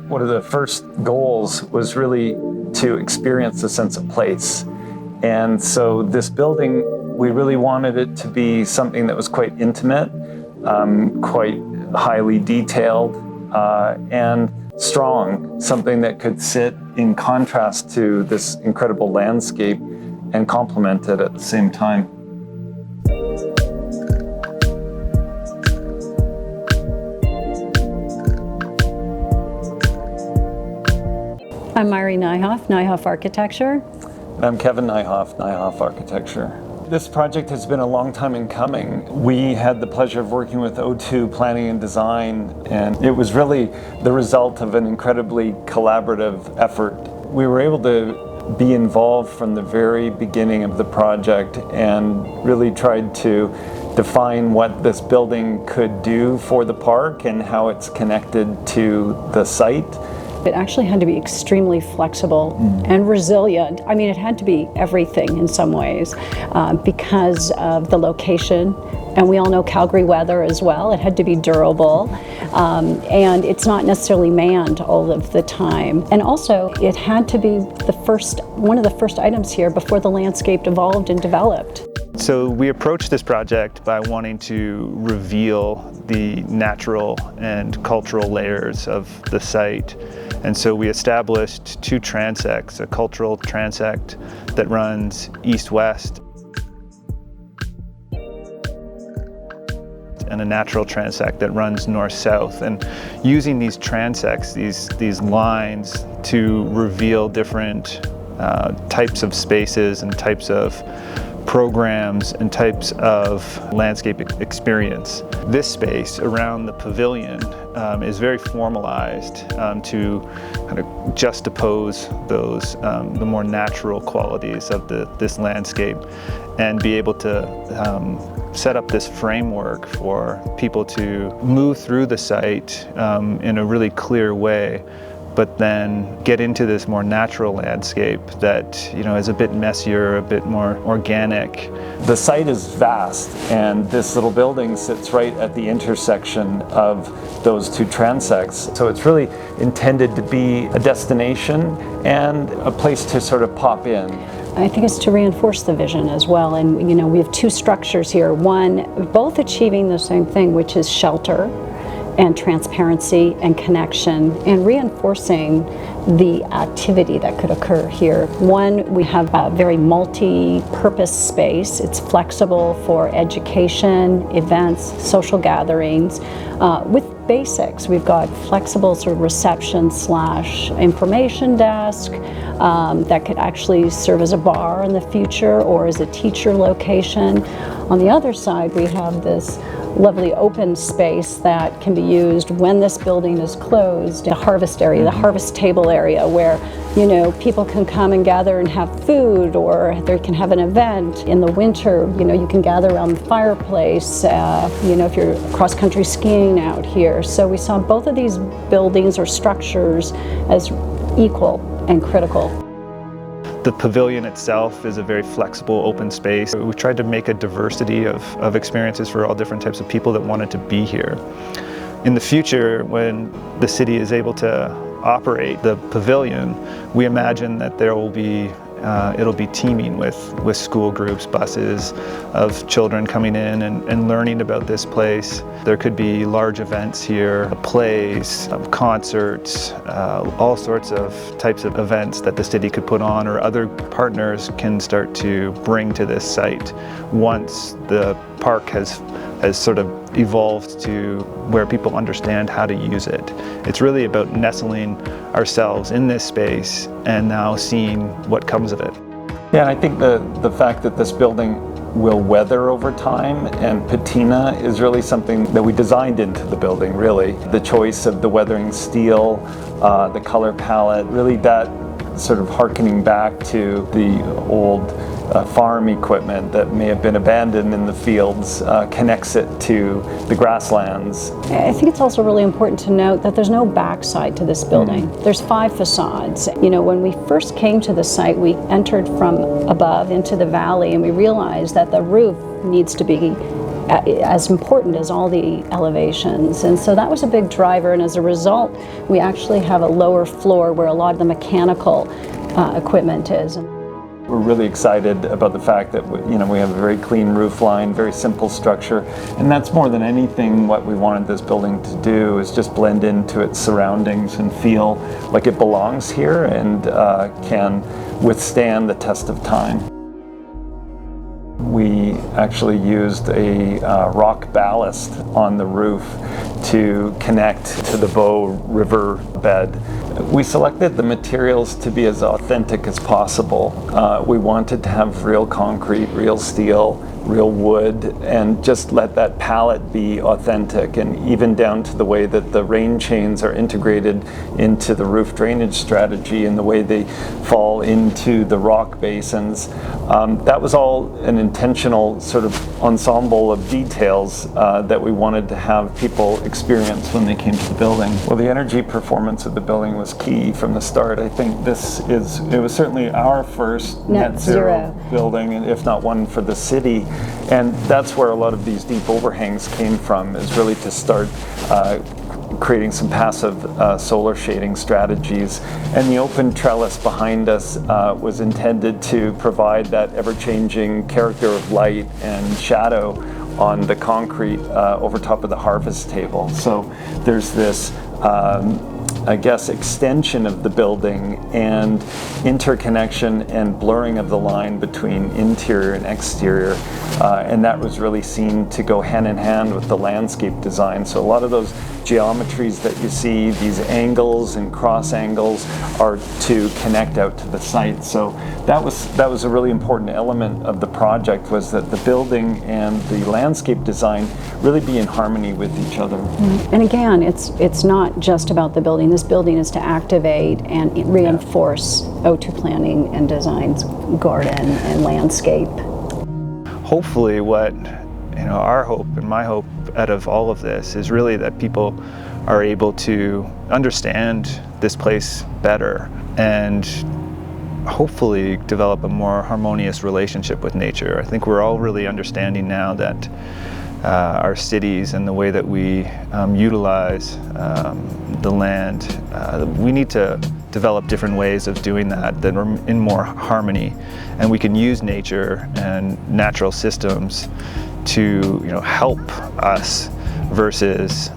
One of the first goals was really to experience a sense of place. And so this building, we really wanted it to be something that was quite intimate, quite highly detailed, and strong, something that could sit in contrast to this incredible landscape and complement it at the same time. I'm Mairi Nyhoff Architecture. And I'm Kevin Nyhoff Architecture. This project has been a long time in coming. We had the pleasure of working with O2 Planning and Design, and it was really the result of an incredibly collaborative effort. We were able to be involved from the very beginning of the project and really tried to define what this building could do for the park and how it's connected to the site. It actually had to be extremely flexible and resilient. I mean, it had to be everything in some ways because of the location. And we all know Calgary weather as well. It had to be durable. And it's not necessarily manned all of the time. And also, it had to be one of the first items here before the landscape evolved and developed. So we approached this project by wanting to reveal the natural and cultural layers of the site. And so we established two transects, a cultural transect that runs east-west and a natural transect that runs north-south. And using these transects, these lines, to reveal different types of spaces and types of programs and types of landscape experience. This space around the pavilion is very formalized to kind of juxtapose those the more natural qualities of this landscape and be able to set up this framework for people to move through the site in a really clear way, but then get into this more natural landscape that, you know, is a bit messier, a bit more organic. The site is vast, and this little building sits right at the intersection of those two transects. So it's really intended to be a destination and a place to sort of pop in. I think it's to reinforce the vision as well. And, you know, we have two structures here. One, both achieving the same thing, which is shelter and transparency and connection, and reinforcing the activity that could occur here. One, we have a very multi-purpose space. It's flexible for education, events, social gatherings, with basics. We've got flexible sort of reception / information desk that could actually serve as a bar in the future or as a teacher location. On the other side, we have this lovely open space that can be used when this building is closed, the harvest area, the harvest table area, where, you know, people can come and gather and have food, or they can have an event. In the winter, you know, you can gather around the fireplace, you know, if you're cross-country skiing out here. So we saw both of these buildings or structures as equal and critical. The pavilion itself is a very flexible, open space. We tried to make a diversity of experiences for all different types of people that wanted to be here. In the future, when the city is able to operate the pavilion, we imagine that there will be it'll be teeming with school groups, buses of children coming in and learning about this place. There could be large events here, plays, concerts, all sorts of types of events that the city could put on, or other partners can start to bring to this site once the park has sort of evolved to where people understand how to use it. It's really about nestling ourselves in this space and now seeing what comes of it. Yeah, and I think the fact that this building will weather over time and patina is really something that we designed into the building, really. The choice of the weathering steel, the color palette, really that sort of harkening back to the old farm equipment that may have been abandoned in the fields, connects it to the grasslands. I think it's also really important to note that there's no backside to this building. There's 5 facades. You know, when we first came to the site, we entered from above into the valley, and we realized that the roof needs to be as important as all the elevations. And so that was a big driver, and as a result, we actually have a lower floor where a lot of the mechanical equipment is. We're really excited about the fact that we have a very clean roof line, very simple structure, and that's more than anything what we wanted this building to do, is just blend into its surroundings and feel like it belongs here and can withstand the test of time. We actually used a rock ballast on the roof to connect to the Bow River bed. We selected the materials to be as authentic as possible. We wanted to have real concrete, real steel, real wood, and just let that palette be authentic, and even down to the way that the rain chains are integrated into the roof drainage strategy and the way they fall into the rock basins. That was all an intentional sort of ensemble of details that we wanted to have people experience when they came to the building. Well, the energy performance of the building was key from the start. I think it was certainly our first net zero building, and if not one for the city. And that's where a lot of these deep overhangs came from, is really to start creating some passive solar shading strategies. And the open trellis behind us was intended to provide that ever-changing character of light and shadow on the concrete over top of the harvest table. So there's this I guess, extension of the building and interconnection and blurring of the line between interior and exterior. And that was really seen to go hand in hand with the landscape design. So a lot of those geometries that you see, these angles and cross angles, are to connect out to the site. So that was a really important element of the project, was that the building and the landscape design really be in harmony with each other. And again, it's not just about the building. This building is to activate and reinforce O2 planning and design's garden and landscape. Hopefully what our hope and my hope out of all of this is really that people are able to understand this place better and hopefully develop a more harmonious relationship with nature. I think we're all really understanding now that our cities and the way that we utilize the land, we need to develop different ways of doing that are in more harmony, and we can use nature and natural systems to help us versus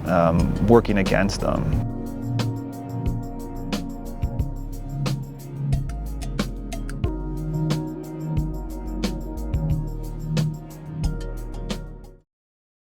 working against them.